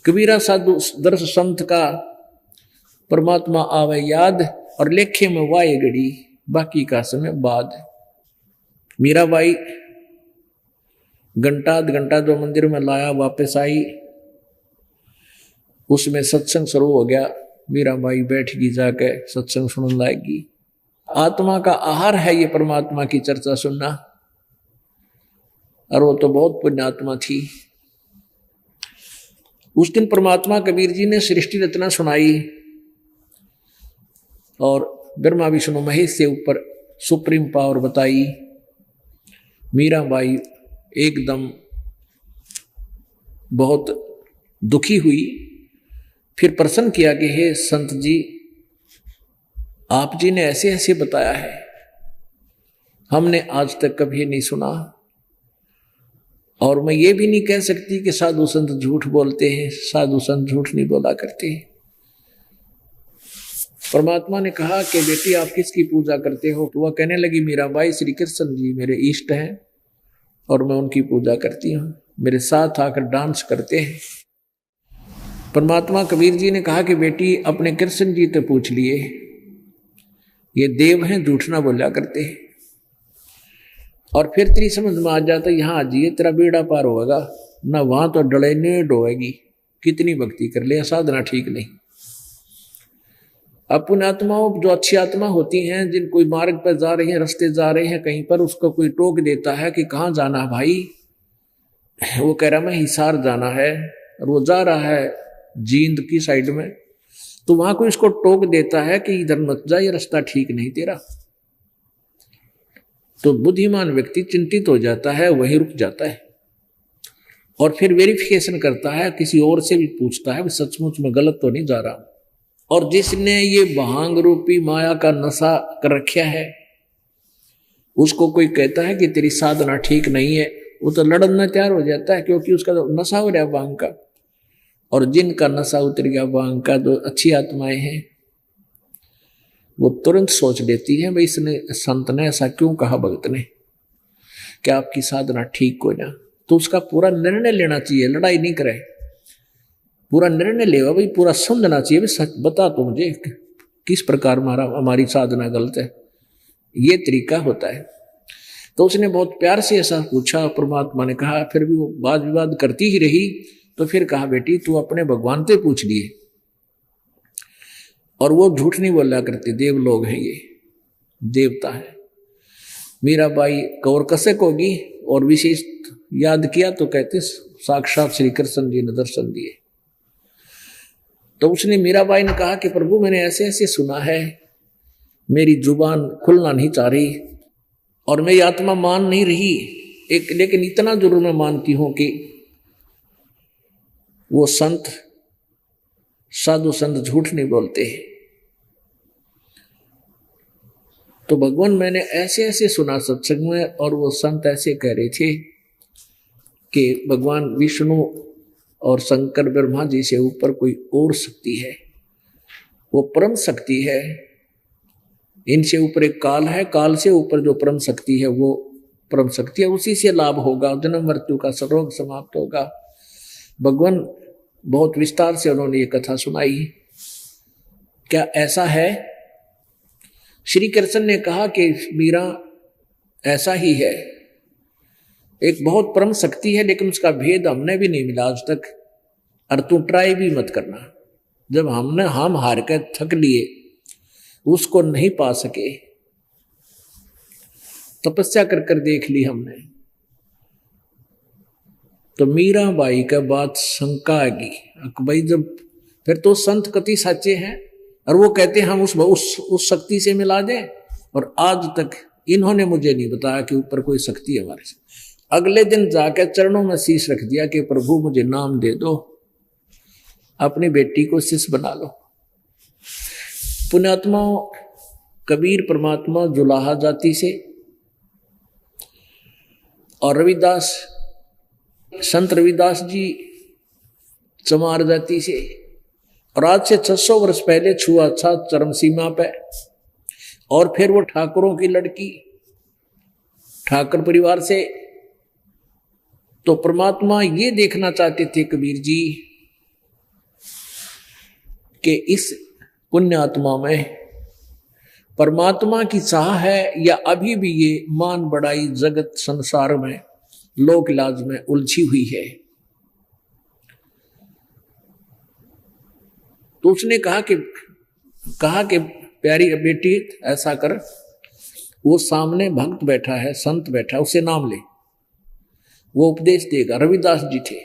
कबीरा साधु दर्श संत का परमात्मा आवे याद, और लेखे में वाये घड़ी बाकी का समय बाद। मीराबाई घंटा घंटा जो मंदिर में लाया वापस आई, उसमें सत्संग शुरू हो गया। मीराबाई बैठगी जाके सत्संग सुनने लाएगी। आत्मा का आहार है ये परमात्मा की चर्चा सुनना, और वो तो बहुत पुण्यात्मा थी। उस दिन परमात्मा कबीर जी ने सृष्टि रचना सुनाई, और ब्रह्मा विष्णु महेश से ऊपर सुप्रीम पावर बताई। मीराबाई एकदम बहुत दुखी हुई, फिर प्रश्न किया कि हे संत जी, आप जी ने ऐसे ऐसे बताया है, हमने आज तक कभी नहीं सुना, और मैं ये भी नहीं कह सकती कि साधु संत झूठ बोलते हैं, साधु संत झूठ नहीं बोला करते। परमात्मा ने कहा कि बेटी आप किसकी पूजा करते हो? तो वह कहने लगी मीराबाई श्री कृष्ण जी मेरे इष्ट हैं और मैं उनकी पूजा करती हूँ, मेरे साथ आकर डांस करते हैं। परमात्मा कबीर जी ने कहा कि बेटी अपने कृष्ण जी तो पूछ लिए, ये देव हैं, झूठ ना बोला करते हैं। और फिर तेरी समझ में आ जाता यहाँ आ जाइए तेरा बेड़ा पार होगा ना, वहां तो डले नहीं डोएगी, कितनी भक्ति कर ले, साधना ठीक नहीं। अब पुण्यात्माओं जो अच्छी आत्मा होती हैं, जिन कोई मार्ग पर जा रही हैं, रास्ते जा रहे हैं, कहीं पर उसको कोई टोक देता है कि कहाँ जाना है भाई, वो कह रहा मैं हिसार जाना है, और वो जा रहा है जींद की साइड में, तो वहां कोई उसको टोक देता है कि इधर मत जा, ये रास्ता ठीक नहीं तेरा, तो बुद्धिमान व्यक्ति चिंतित हो जाता है, वहीं रुक जाता है, और फिर वेरिफिकेशन करता है, किसी और से भी पूछता है सचमुच में गलत तो नहीं जा रहा। और जिसने ये भांग रूपी माया का नशा कर रखा है, उसको कोई कहता है कि तेरी साधना ठीक नहीं है, वो तो लड़ना तैयार हो जाता है, क्योंकि उसका तो नशा हो रहा है भांग का। और जिनका नशा उतर गया भांग का, जो अच्छी आत्माएं हैं, वो तुरंत सोच लेती है भाई इसने संत ने ऐसा क्यों कहा, भक्त ने, कि आपकी साधना ठीक हो ना, तो उसका पूरा निर्णय लेना चाहिए, लड़ाई नहीं करे, पूरा निर्णय लेगा भाई, पूरा समझना चाहिए भाई, सच बता तो मुझे किस प्रकार हमारी साधना गलत है, ये तरीका होता है। तो उसने बहुत प्यार से ऐसा पूछा, परमात्मा ने कहा, फिर भी वो वाद विवाद करती ही रही, तो फिर कहा बेटी तू अपने भगवान से पूछ लिए, और वो झूठ नहीं बोला करते, देव लोग हैं, ये देवता है। मीराबाई कौर कसक होगी, और विशेष याद किया तो कहते साक्षात श्री कृष्ण जी ने दर्शन दिए। तो उसने मीराबाई ने कहा कि प्रभु मैंने ऐसे ऐसे सुना है, मेरी जुबान खुलना नहीं चाह रही, और मेरी आत्मा मान नहीं रही, लेकिन इतना जरूर मैं मानती हूं कि वो संत साधु संत झूठ नहीं बोलते हैं। तो भगवान मैंने ऐसे ऐसे सुना सत्संग में, और वो संत ऐसे कह रहे थे कि भगवान विष्णु और शंकर ब्रह्मा जी से ऊपर कोई और शक्ति है, वो परम शक्ति है, इनसे ऊपर एक काल है, काल से ऊपर जो परम शक्ति है वो परम शक्ति है, उसी से लाभ होगा, जन्म मृत्यु का रोग समाप्त होगा। भगवान बहुत विस्तार से उन्होंने ये कथा सुनाई। क्या ऐसा है? श्री कृष्ण ने कहा कि मीरा ऐसा ही है, एक बहुत परम शक्ति है, लेकिन उसका भेद हमने भी नहीं मिला आज तक, और तू ट्राई भी मत करना। जब हम हार कर थक लिए, उसको नहीं पा सके, तपस्या कर कर देख ली हमने, तो मीराबाई का बात शंका आएगी भाई, जब फिर तो संत कति सच्चे हैं, और वो कहते हैं हम उस शक्ति से मिला दें, और आज तक इन्होंने मुझे नहीं बताया कि ऊपर कोई शक्ति है हमारे से। अगले दिन जाकर चरणों में शीश रख दिया कि प्रभु मुझे नाम दे दो, अपनी बेटी को शिष्य बना लो। पुण्यात्मा कबीर परमात्मा जुलाहा जाति से, और रविदास संत रविदास जी चमार जाति से, और आज से 600 वर्ष पहले छुआ था चरम सीमा पे। और फिर वो ठाकुरों की लड़की, ठाकुर परिवार से। तो परमात्मा ये देखना चाहते थे कबीर जी कि इस पुण्य आत्मा में परमात्मा की चाह है या अभी भी ये मान बढ़ाई जगत संसार में लोक लाज में उलझी हुई है। तो उसने कहा कि प्यारी बेटी ऐसा कर, वो सामने भक्त बैठा है, संत बैठा है, उसे नाम ले, वो उपदेश देगा। रविदास जी थे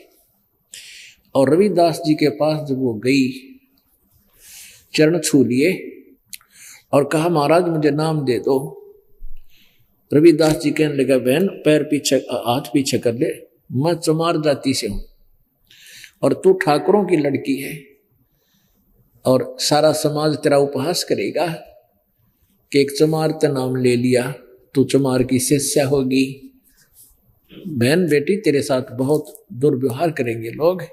और रविदास जी के पास जब वो गई, चरण छू लिए और कहा महाराज मुझे नाम दे दो। रविदास जी कहने लगा बहन पैर पीछे, हाथ पीछे कर ले, मैं चमार जाति से हूं और तू ठाकुरों की लड़की है और सारा समाज तेरा उपहास करेगा कि एक चमार का नाम ले लिया, तू चमार की शिष्या होगी। बहन बेटी तेरे साथ बहुत दुर्व्यवहार करेंगे लोग।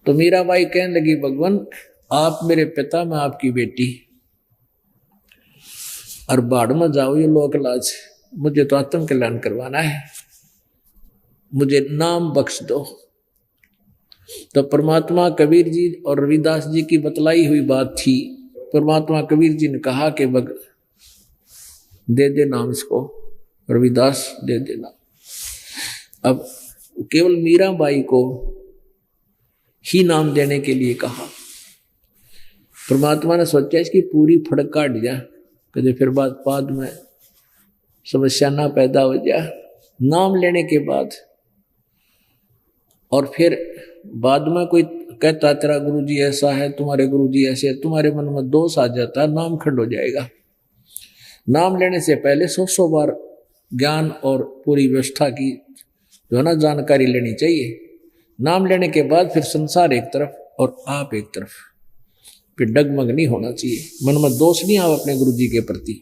तो मीराबाई कहने लगी भगवान आप मेरे पिता, मैं आपकी बेटी, और बाढ़ में जाओ ये लोक लाज, मुझे तो आत्म कल्याण करवाना है, मुझे नाम बख्श दो। तो परमात्मा कबीर जी और रविदास जी की बतलाई हुई बात थी। परमात्मा कबीर जी ने कहा कि दे दे नाम इसको, रविदास दे देना। अब केवल मीराबाई को ही नाम देने के लिए कहा। परमात्मा ने सोचा इसकी पूरी फड़क काट दिया, कभी फिर बाद में समस्या ना पैदा हो जाए। नाम लेने के बाद और फिर बाद में कोई कहता तेरा गुरुजी ऐसा है, तुम्हारे गुरुजी ऐसे है, तुम्हारे मन में दोष आ जाता है, नाम खंड हो जाएगा। नाम लेने से पहले 100 बार ज्ञान और पूरी व्यवस्था की जो है ना जानकारी लेनी चाहिए। नाम लेने के बाद फिर संसार एक तरफ और आप एक तरफ, फिर डगमग नहीं होना चाहिए, मन में दोष नहीं आवा अपने गुरुजी के प्रति।